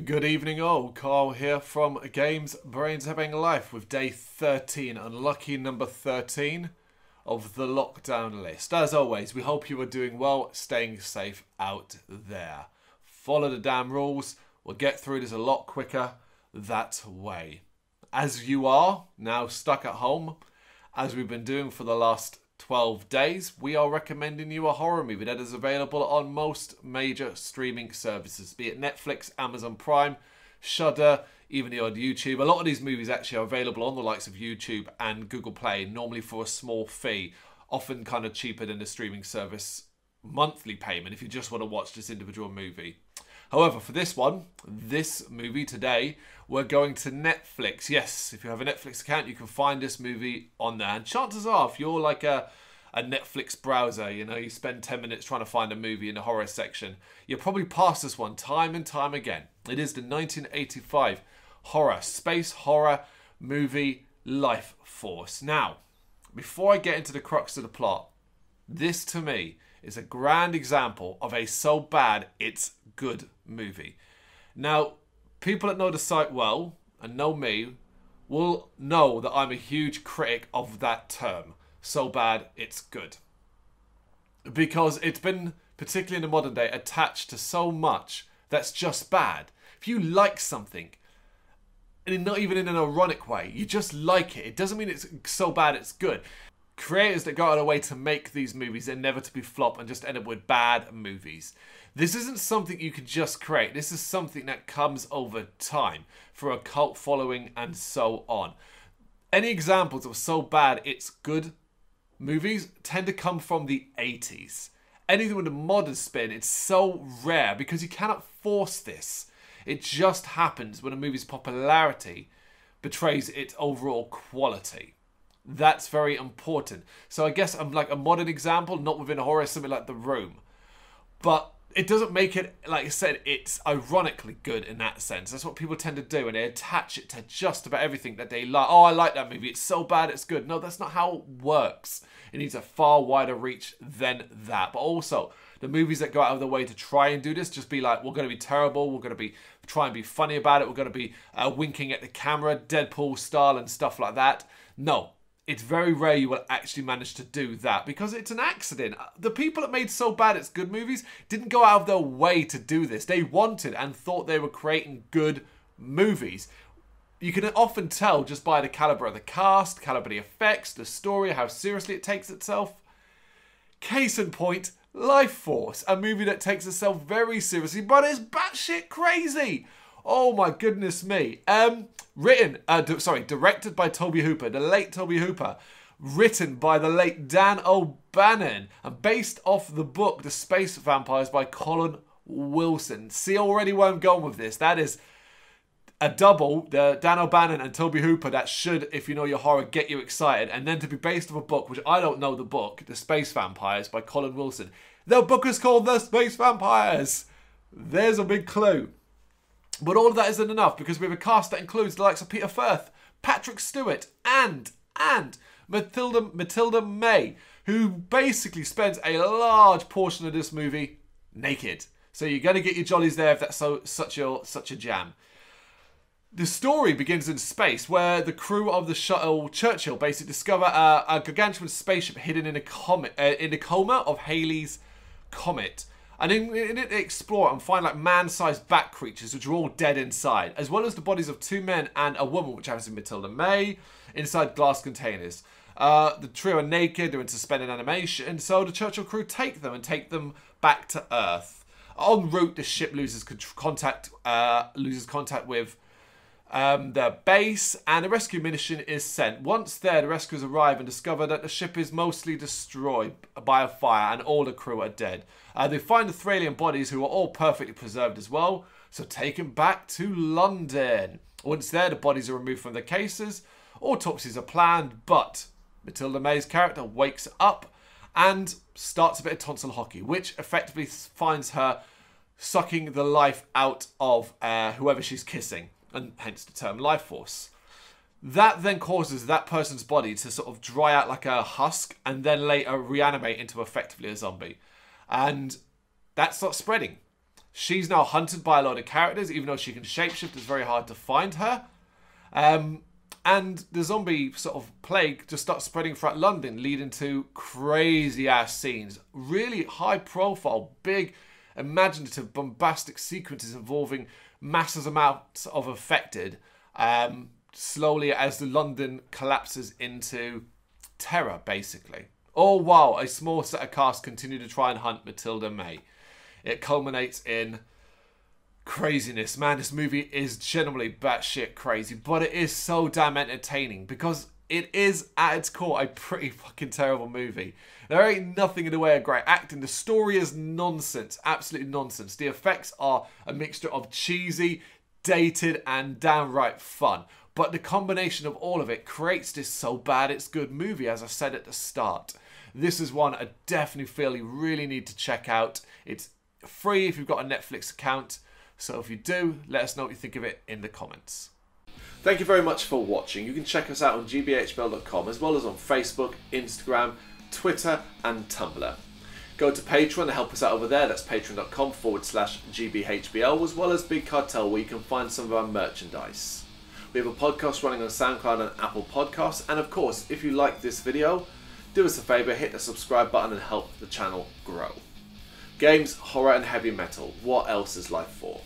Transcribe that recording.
Good evening all, Carl here from Games, Brains, Having Life with day 13, unlucky number 13 of the lockdown list. As always, we hope you are doing well, staying safe out there. Follow the damn rules, we'll get through this a lot quicker that way. As you are now stuck at home, as we've been doing for the last 12 days, we are recommending you a horror movie that is available on most major streaming services, be it Netflix, Amazon Prime, Shudder, even the odd YouTube. A lot of these movies actually are available on the likes of YouTube and Google Play, normally for a small fee, often kind of cheaper than the streaming service monthly payment if you just want to watch this individual movie. However, for this movie today, we're going to Netflix. Yes, if you have a Netflix account, you can find this movie on there. And chances are, if you're like a Netflix browser, you know, you spend 10 minutes trying to find a movie in the horror section, you'll probably pass this one time and time again. It is the 1985 space horror movie Lifeforce. Now, before I get into the crux of the plot, this to me is a grand example of a so bad it's good movie. Now, people that know the site well and know me will know that I'm a huge critic of that term. So bad it's good. Because it's been, particularly in the modern day, attached to so much that's just bad. If you like something, and not even in an ironic way, you just like it, it doesn't mean it's so bad it's good. Creators that go out of their way to make these movies inevitably flop and just end up with bad movies. This isn't something you can just create. This is something that comes over time for a cult following and so on. Any examples of so bad it's good movies tend to come from the 80s. Anything with a modern spin, it's so rare because you cannot force this. It just happens when a movie's popularity betrays its overall quality. That's very important. So I guess I'm like a modern example, not within horror, something like The Room. But it doesn't make it, like I said, it's ironically good in that sense. That's what people tend to do, and they attach it to just about everything that they like. Oh, I like that movie. It's so bad it's good. No, that's not how it works. It needs a far wider reach than that. But also, the movies that go out of their way to try and do this, just be like, we're going to be terrible, we're going to try and be funny about it, we're going to be winking at the camera, Deadpool style and stuff like that. No. It's very rare you will actually manage to do that because it's an accident. The people that made so bad it's good movies didn't go out of their way to do this. They wanted and thought they were creating good movies. You can often tell just by the caliber of the cast, caliber of the effects, the story, how seriously it takes itself. Case in point, Lifeforce, a movie that takes itself very seriously but is batshit crazy. Oh my goodness me. Directed by Toby Hooper, the late Toby Hooper. Written by the late Dan O'Bannon. And based off the book, The Space Vampires by Colin Wilson. See already where I'm going with this. That is a double, the Dan O'Bannon and Toby Hooper, that should, if you know your horror, get you excited. And then to be based off a book, which I don't know the book, The Space Vampires by Colin Wilson. The book is called The Space Vampires. There's a big clue. But all of that isn't enough because we have a cast that includes the likes of Peter Firth, Patrick Stewart, and Matilda May, who basically spends a large portion of this movie naked. So you're going to get your jollies there if that's such a jam. The story begins in space where the crew of the shuttle Churchill basically discover a gargantuan spaceship hidden in a coma of Halley's Comet. And in it, they explore and find like man-sized bat creatures which are all dead inside, as well as the bodies of two men and a woman, which happens to be Matilda May, inside glass containers. The trio are naked, they're in suspended animation, so the Churchill crew take them back to Earth. En route, the ship loses contact with their base, and a rescue mission is sent. Once there, the rescuers arrive and discover that the ship is mostly destroyed by a fire and all the crew are dead. They find the 3 alien bodies who are all perfectly preserved as well, so taken back to London. Once there, the bodies are removed from their cases. Autopsies are planned, but Matilda May's character wakes up and starts a bit of tonsil hockey, which effectively finds her sucking the life out of whoever she's kissing, and hence the term life force. That then causes that person's body to sort of dry out like a husk and then later reanimate into effectively a zombie. And that starts spreading. She's now hunted by a lot of characters, even though she can shapeshift, it's very hard to find her. And the zombie sort of plague just starts spreading throughout London, leading to crazy ass scenes. Really high profile, big, imaginative, bombastic sequences involving massive amounts of affected, slowly as the London collapses into terror, basically. All while a small set of cast continue to try and hunt Matilda May. It culminates in craziness. Man, this movie is genuinely batshit crazy, but it is so damn entertaining because it is, at its core, a pretty fucking terrible movie. There ain't nothing in the way of great acting. The story is nonsense, absolutely nonsense. The effects are a mixture of cheesy, dated, and downright fun. But the combination of all of it creates this so bad it's good movie, as I said at the start. This is one I definitely feel you really need to check out. It's free if you've got a Netflix account. So if you do, let us know what you think of it in the comments. Thank you very much for watching. You can check us out on gbhbl.com as well as on Facebook, Instagram, Twitter and Tumblr. Go to Patreon to help us out over there. That's patreon.com/gbhbl, as well as Big Cartel, where you can find some of our merchandise. We have a podcast running on SoundCloud and Apple Podcasts. And of course, if you like this video, do us a favour, hit the subscribe button and help the channel grow. Games, horror and heavy metal. What else is life for?